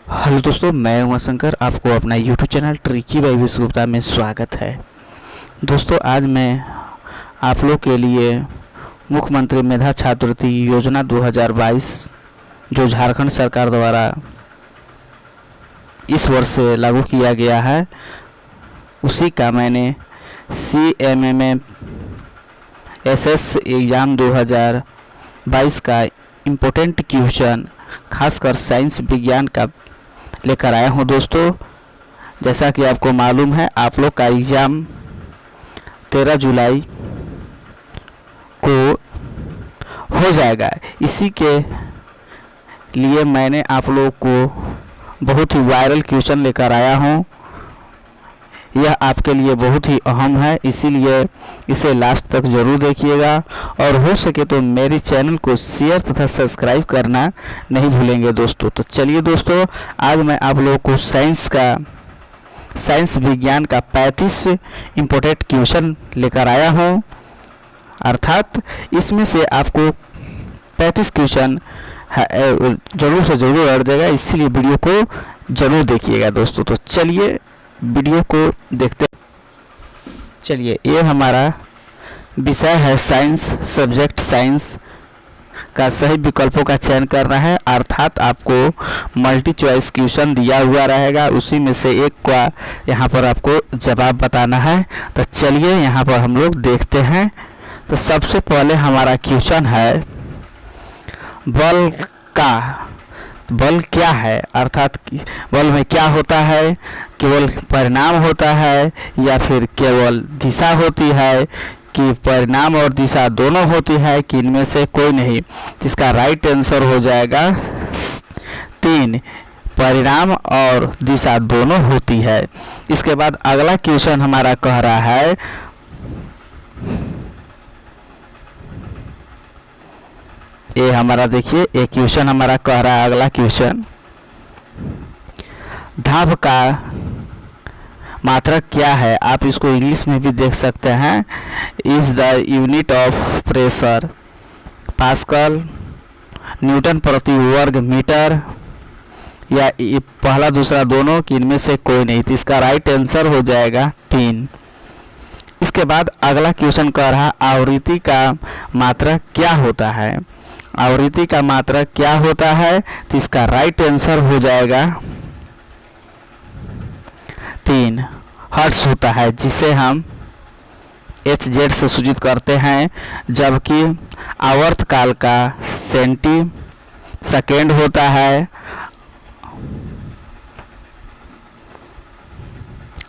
Hello दोस्तों, मैं उमा शंकर। आपको अपना यूट्यूब चैनल ट्रिकी बाई विश्व गुप्ता में स्वागत है। दोस्तों, आज मैं आप लोग के लिए मुख्यमंत्री मेधा छात्रवृत्ति योजना 2022 जो झारखंड सरकार द्वारा इस वर्ष से लागू किया गया है, उसी का मैंने CMMSS एग्ज़ाम 2022 का इम्पोर्टेंट क्वेश्चन खासकर साइंस विज्ञान का लेकर आया हूँ। दोस्तों, जैसा कि आपको मालूम है, आप लोग का एग्ज़ाम 13 जुलाई को हो जाएगा। इसी के लिए मैंने आप लोग को बहुत ही वायरल क्वेश्चन लेकर आया हूँ। यह आपके लिए बहुत ही अहम है, इसीलिए इसे लास्ट तक ज़रूर देखिएगा और हो सके तो मेरे चैनल को शेयर तथा सब्सक्राइब करना नहीं भूलेंगे दोस्तों। तो चलिए दोस्तों, आज मैं आप लोगों को साइंस विज्ञान का 35 इम्पोर्टेंट क्वेश्चन लेकर आया हूँ। अर्थात इसमें से आपको 35 क्वेश्चन ज़रूर से ज़रूर अड़ जाएगा, इसलिए वीडियो को ज़रूर देखिएगा दोस्तों। तो चलिए वीडियो को देखते। चलिए, ये हमारा विषय है साइंस। सब्जेक्ट साइंस का सही विकल्पों का चयन करना है। अर्थात आपको मल्टी चॉइस क्वेश्चन दिया हुआ रहेगा, उसी में से एक का यहाँ पर आपको जवाब बताना है। तो चलिए यहाँ पर हम लोग देखते हैं। तो सबसे पहले हमारा क्वेश्चन है, बल क्या है? अर्थात बल में क्या होता है? केवल परिणाम होता है या फिर केवल दिशा होती है, कि परिणाम और दिशा दोनों होती है, कि इनमें से कोई नहीं? इसका राइट आंसर हो जाएगा 3, परिणाम और दिशा दोनों होती है। इसके बाद अगला क्वेश्चन हमारा कह रहा है, ये हमारा देखिए, एक क्वेश्चन हमारा कह रहा है, अगला क्वेश्चन, दाब का मात्रक क्या है? आप इसको इंग्लिश में भी देख सकते हैं। Is the unit of pressure pascal, Newton प्रति वर्ग मीटर, या पहला दूसरा दोनों, कि इनमें से कोई नहीं? तो इसका राइट आंसर हो जाएगा 3। इसके बाद अगला क्वेश्चन कह रहा, आवृत्ति का मात्रक क्या होता है? आवृत्ति का मात्रक क्या होता है? तो इसका राइट आंसर हो जाएगा 3, हर्ट्ज होता है, जिसे हम HZ से सूचित करते हैं। जबकि आवर्तकाल का सेकेंड होता है।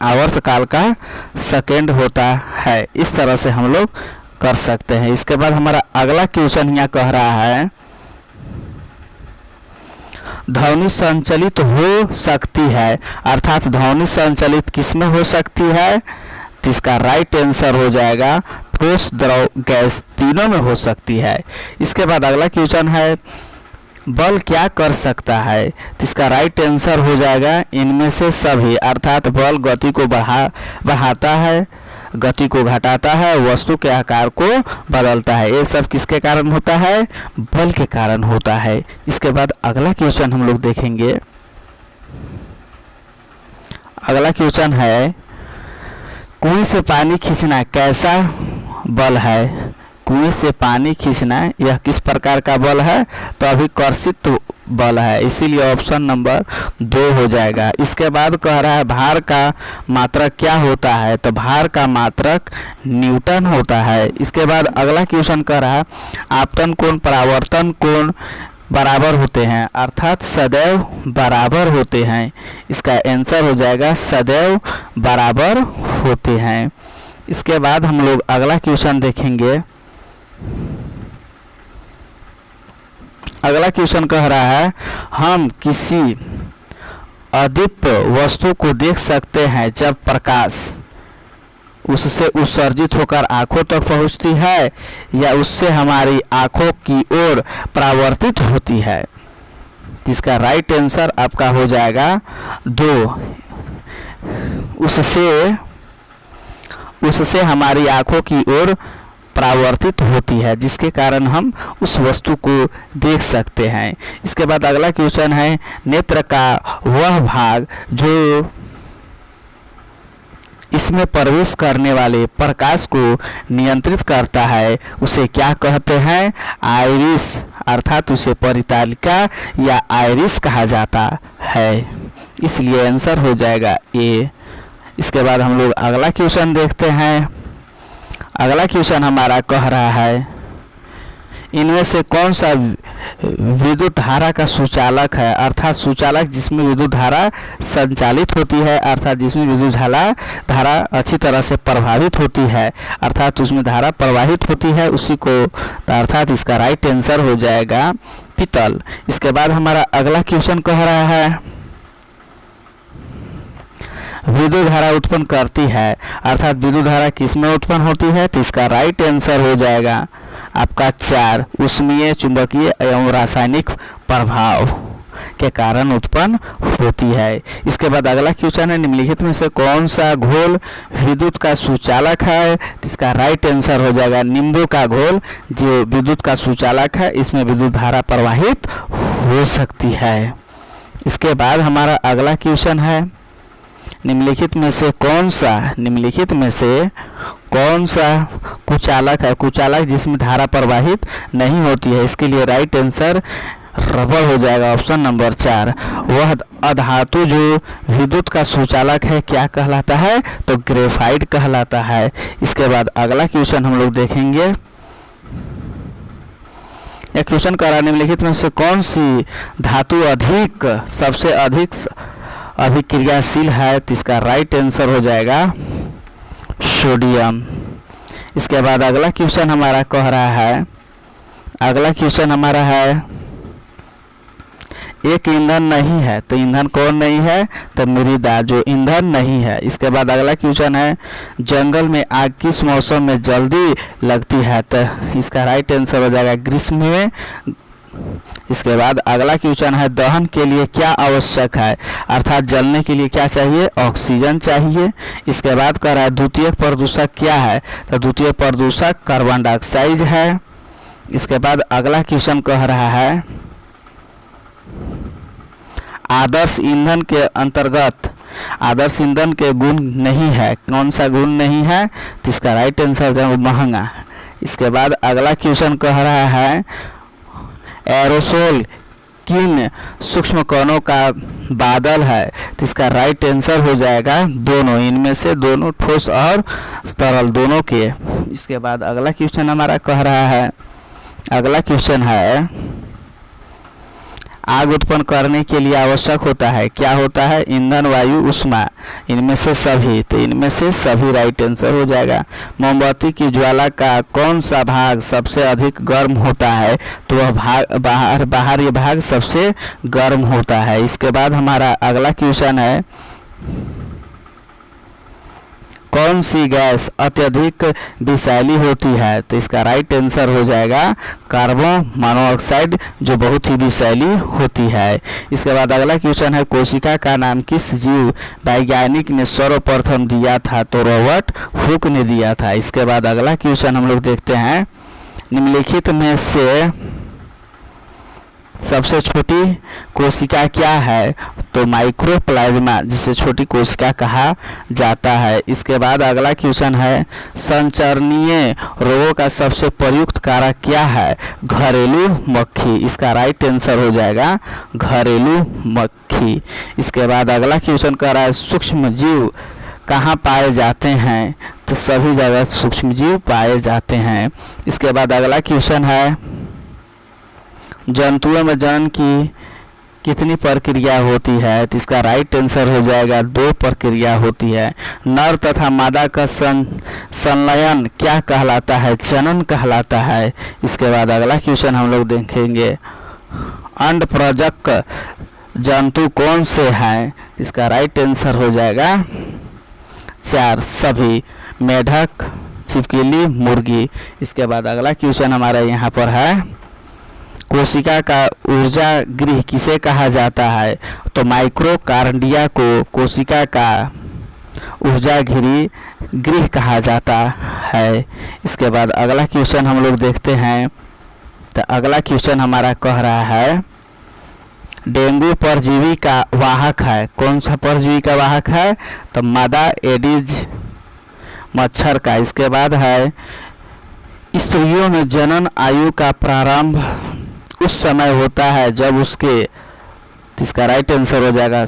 आवर्तकाल का सेकेंड होता है। इस तरह से हम लोग कर सकते हैं। इसके बाद हमारा अगला क्वेश्चन यहाँ कह रहा है, ध्वनि संचलित हो सकती है। अर्थात ध्वनि संचलित किस में हो सकती है? तो इसका राइट आंसर हो जाएगा ठोस, द्रव, गैस, तीनों में हो सकती है। इसके बाद अगला क्वेश्चन है, बल क्या कर सकता है? तो इसका राइट आंसर हो जाएगा इनमें से सभी। अर्थात बल गति को बढ़ाता है, गति को घटाता है, वस्तु के आकार को बदलता है। ये सब किसके कारण होता है? बल के कारण होता है। इसके बाद अगला क्वेश्चन हम लोग देखेंगे। अगला क्वेश्चन है, कुएं से पानी खींचना कैसा बल है? कुएं से पानी खींचना यह किस प्रकार का बल है? तो अभिकर्षित बल है, इसीलिए ऑप्शन नंबर 2 हो जाएगा। इसके बाद कह रहा है, भार का मात्रक क्या होता है? तो भार का मात्रक न्यूटन होता है। इसके बाद अगला क्वेश्चन कह रहा है, आपतन कोण परावर्तन कोण बराबर होते हैं। अर्थात सदैव बराबर होते हैं। इसका आंसर हो जाएगा सदैव बराबर होते हैं। इसके बाद हम लोग अगला क्वेश्चन देखेंगे। अगला क्वेश्चन कह रहा है, हम किसी अदीप्य वस्तु को देख सकते हैं जब प्रकाश उससे उत्सर्जित होकर आँखों तक पहुँचती है, या उससे हमारी आँखों की ओर परावर्तित होती है? इसका राइट आंसर आपका हो जाएगा 2। उससे हमारी आँखों की ओर परावर्तित होती है, जिसके कारण हम उस वस्तु को देख सकते हैं। इसके बाद अगला क्वेश्चन है, नेत्र का वह भाग जो इसमें प्रवेश करने वाले प्रकाश को नियंत्रित करता है उसे क्या कहते हैं? आइरिस, अर्थात उसे परितालिका या आइरिस कहा जाता है। इसलिए आंसर हो जाएगा ए। इसके बाद हम लोग अगला क्वेश्चन देखते हैं। अगला क्वेश्चन हमारा कह रहा है, इनमें से कौन सा विद्युत धारा का सुचालक है? अर्थात सुचालक जिसमें विद्युत धारा संचालित होती है, अर्थात जिसमें विद्युत धारा अच्छी तरह से प्रभावित होती है, अर्थात उसमें धारा प्रवाहित होती है, उसी को, अर्थात इसका राइट आंसर हो जाएगा पीतल। इसके बाद हमारा अगला क्वेश्चन कह रहा है, विद्युत धारा उत्पन्न करती है, अर्थात विद्युत धारा किसमें उत्पन्न होती है? तो इसका राइट आंसर हो जाएगा आपका 4, ऊष्मीय, चुंबकीय एवं रासायनिक प्रभाव के कारण उत्पन्न होती है। इसके बाद अगला क्वेश्चन है, निम्नलिखित में से कौन सा घोल विद्युत का सुचालक है? इसका राइट आंसर हो जाएगा नींबू का घोल, जो विद्युत का सुचालक है, इसमें विद्युत धारा प्रवाहित हो सकती है। इसके बाद हमारा अगला क्वेश्चन है, निम्नलिखित में से कौन सा कुचालक है? कुचालक जिसमें धारा प्रवाहित नहीं होती है। इसके लिए राइट आंसर रबर हो जाएगा, ऑप्शन नंबर 4। वह अधातु जो विद्युत का सुचालक है क्या कहलाता है? तो ग्रेफाइट कहलाता है। इसके बाद अगला क्वेश्चन हम लोग देखेंगे। यह क्वेश्चन कह रहा है, निम्नलिखित में से कौन सी धातु सबसे अधिक अभिक्रियाशील है? तो इसका राइट आंसर हो जाएगा सोडियम। इसके बाद अगला क्वेश्चन हमारा कह रहा है, एक ईंधन नहीं है, तो ईंधन कौन नहीं है? तो मृदा, जो ईंधन नहीं है। इसके बाद अगला क्वेश्चन है, जंगल में आग किस मौसम में जल्दी लगती है? तो इसका राइट आंसर हो जाएगा ग्रीष्म में। इसके बाद अगला क्वेश्चन है, दहन के लिए क्या आवश्यक है? अर्थात जलने के लिए क्या चाहिए? ऑक्सीजन चाहिए। इसके बाद कह रहा है, द्वितीयक प्रदूषक क्या है? तो द्वितीयक प्रदूषक कार्बन डाइऑक्साइड है। इसके बाद अगला क्वेश्चन कह रहा है, आदर्श ईंधन के अंतर्गत आदर्श ईंधन के गुण नहीं है, कौन सा गुण नहीं है? तो इसका राइट आंसर है महंगा। इसके बाद अगला क्वेश्चन कह रहा है, एरोसोल किन सूक्ष्म कणों का बादल है? तो इसका राइट आंसर हो जाएगा दोनों, इनमें से दोनों, ठोस और तरल दोनों के। इसके बाद अगला क्वेश्चन हमारा कह रहा है, अगला क्वेश्चन है, आग उत्पन्न करने के लिए आवश्यक होता है, क्या होता है? ईंधन, वायु, ऊष्मा, इनमें से सभी। तो इनमें से सभी राइट आंसर हो जाएगा। मोमबत्ती की ज्वाला का कौन सा भाग सबसे अधिक गर्म होता है? तो वह भाग बाहर ये भाग सबसे गर्म होता है। इसके बाद हमारा अगला क्वेश्चन है, कौन सी गैस अत्यधिक विषैली होती है? तो इसका राइट आंसर हो जाएगा कार्बन मोनोऑक्साइड, जो बहुत ही विषैली होती है। इसके बाद अगला क्वेश्चन है, कोशिका का नाम किस जीव वैज्ञानिक ने सर्वप्रथम दिया था? तो रॉबर्ट हुक ने दिया था। इसके बाद अगला क्वेश्चन हम लोग देखते हैं, निम्नलिखित में से सबसे छोटी कोशिका क्या है? तो माइक्रोप्लाज्मा, जिसे छोटी कोशिका कहा जाता है। इसके बाद अगला क्वेश्चन है, संचरणीय रोगों का सबसे प्रयुक्त कारक क्या है? घरेलू मक्खी। इसका राइट आंसर हो जाएगा घरेलू मक्खी। इसके बाद अगला क्वेश्चन कह रहा है, सूक्ष्म जीव कहाँ पाए जाते हैं? तो सभी जगह सूक्ष्म जीव पाए जाते हैं। इसके बाद अगला क्वेश्चन है, जंतुओं में जनन की कितनी प्रक्रिया होती है? तो इसका राइट आंसर हो जाएगा 2 प्रक्रिया होती है। नर तथा मादा का संलयन क्या कहलाता है? जनन कहलाता है। इसके बाद अगला क्वेश्चन हम लोग देखेंगे, अंडप्रजक जंतु कौन से हैं? इसका राइट आंसर हो जाएगा 4 सभी, मेढक, छिपकली, मुर्गी। इसके बाद अगला क्वेश्चन हमारा यहाँ पर है, कोशिका का ऊर्जा गृह किसे कहा जाता है? तो माइक्रोकार्डिया को कोशिका का ऊर्जा गृह गृह कहा जाता है। इसके बाद अगला क्वेश्चन हम लोग देखते हैं। तो अगला क्वेश्चन हमारा कह रहा है डेंगू परजीवी का वाहक है। कौन सा परजीवी का वाहक है? तो मादा एडिज मच्छर का। इसके बाद है स्त्रियों में जनन आयु का प्रारंभ उस समय होता है जब उसके, इसका राइट आंसर हो जाएगा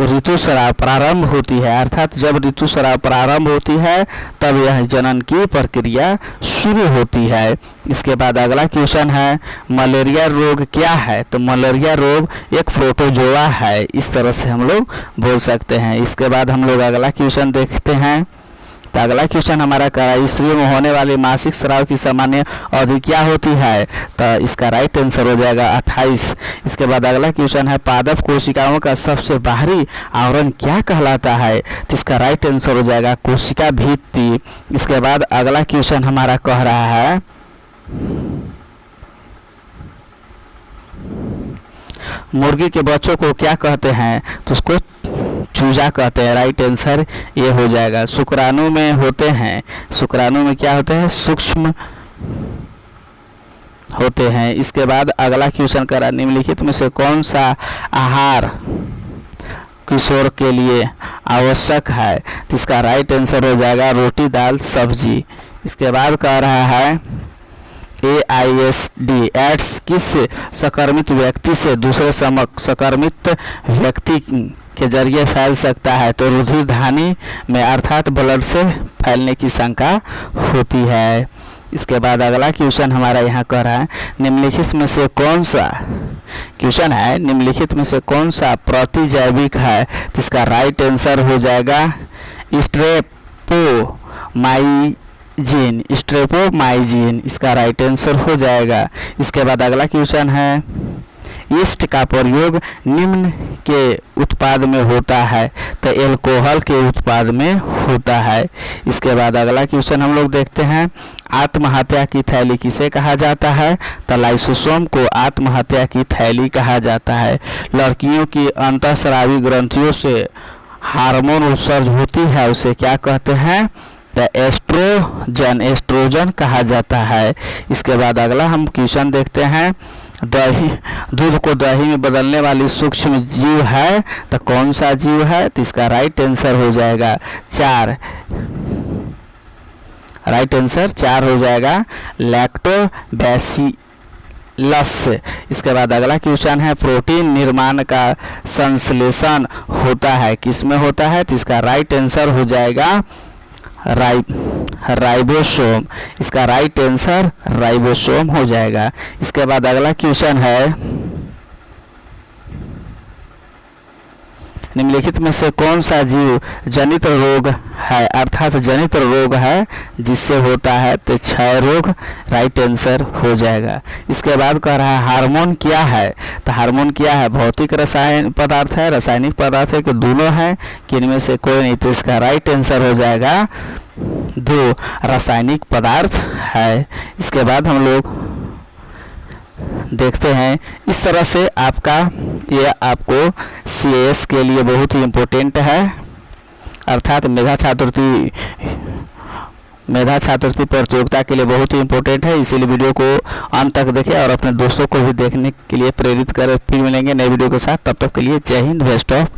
ऋतुस्राव प्रारंभ होती है, अर्थात जब ऋतुस्राव प्रारंभ होती है तब यह जनन की प्रक्रिया शुरू होती है। इसके बाद अगला क्वेश्चन है मलेरिया रोग क्या है? तो मलेरिया रोग एक प्रोटोजोआ है, इस तरह से हम लोग बोल सकते हैं। इसके बाद हम लोग अगला क्वेश्चन देखते हैं। तो अगला क्वेश्चन हमारा स्त्रियों में होने वाली मासिक स्राव की सामान्य अवधि क्या होती है? तो इसका राइट आंसर हो जाएगा 28। इसके बाद अगला क्वेश्चन है पादप कोशिकाओं का सबसे बाहरी आवरण क्या कहलाता है? तो इसका राइट आंसर हो जाएगा कोशिका भित्ति। इसके बाद अगला क्वेश्चन हमारा कह रहा है मुर्गी के बच्चों को क्या कहते हैं? तो उसको चूजा कहते हैं, राइट आंसर ये हो जाएगा। शुक्राणु में होते हैं, शुक्राणु में क्या होते हैं? सूक्ष्म होते हैं। इसके बाद अगला क्वेश्चन करा निम्नलिखित में से कौन सा आहार किशोर के लिए आवश्यक है? तो इसका राइट आंसर हो जाएगा रोटी दाल सब्जी। इसके बाद कह रहा है AISD एड्स किस संक्रमित व्यक्ति से दूसरे संक्रमित व्यक्ति के जरिए फैल सकता है? तो रुधिरधानी में अर्थात ब्लड से फैलने की शंका होती है। इसके बाद अगला क्वेश्चन हमारा यहाँ कह रहा है निम्नलिखित में से कौन सा क्वेश्चन है निम्नलिखित में से कौन सा प्रतिजैविक है? तो इसका राइट आंसर हो जाएगा स्ट्रेप्टोमाइसिन, इसका राइट आंसर हो जाएगा। इसके बाद अगला क्वेश्चन है यीस्ट का प्रयोग निम्न के उत्पाद में होता है? तो एल्कोहल के उत्पाद में होता है। इसके बाद अगला क्वेश्चन हम लोग देखते हैं आत्महत्या की थैली किसे कहा जाता है? तो लाइसोसोम को आत्महत्या की थैली कहा जाता है। लड़कियों की अंतःस्रावी ग्रंथियों से हार्मोन उत्सर्ज होती है, उसे क्या कहते हैं? तो एस्ट्रोजन कहा जाता है। इसके बाद अगला हम क्वेश्चन देखते हैं दूध को दही में बदलने वाली सूक्ष्म जीव है? तो कौन सा जीव है? तो इसका राइट आंसर हो जाएगा 4, राइट आंसर 4 हो जाएगा लैक्टोबैसिलस। इसके बाद अगला क्वेश्चन है प्रोटीन निर्माण का संश्लेषण होता है किसमें होता है? तो इसका राइट आंसर हो जाएगा राइबोसोम, इसका राइट आंसर राइबोसोम हो जाएगा। इसके बाद अगला क्वेश्चन है निम्नलिखित में से कौन सा जीव जनित रोग है, अर्थात जनित रोग है जिससे होता है? तो क्षय रोग, राइट आंसर हो जाएगा। इसके बाद कह रहा है हार्मोन क्या है? तो हार्मोन क्या है? भौतिक रसायन पदार्थ है, रासायनिक पदार्थ है कि दोनों है कि इनमें से कोई नहीं? तो इसका राइट आंसर हो जाएगा 2, रासायनिक पदार्थ है। इसके बाद हम लोग देखते हैं इस तरह से यह आपको CAS के लिए बहुत ही इम्पोर्टेंट है, अर्थात मेधा छात्रवृत्ति प्रतियोगिता के लिए बहुत ही इम्पोर्टेंट है। इसीलिए वीडियो को अंत तक देखें और अपने दोस्तों को भी देखने के लिए प्रेरित करें। फिर मिलेंगे नए वीडियो के साथ, तब तक के लिए जय हिंद, बेस्ट ऑफ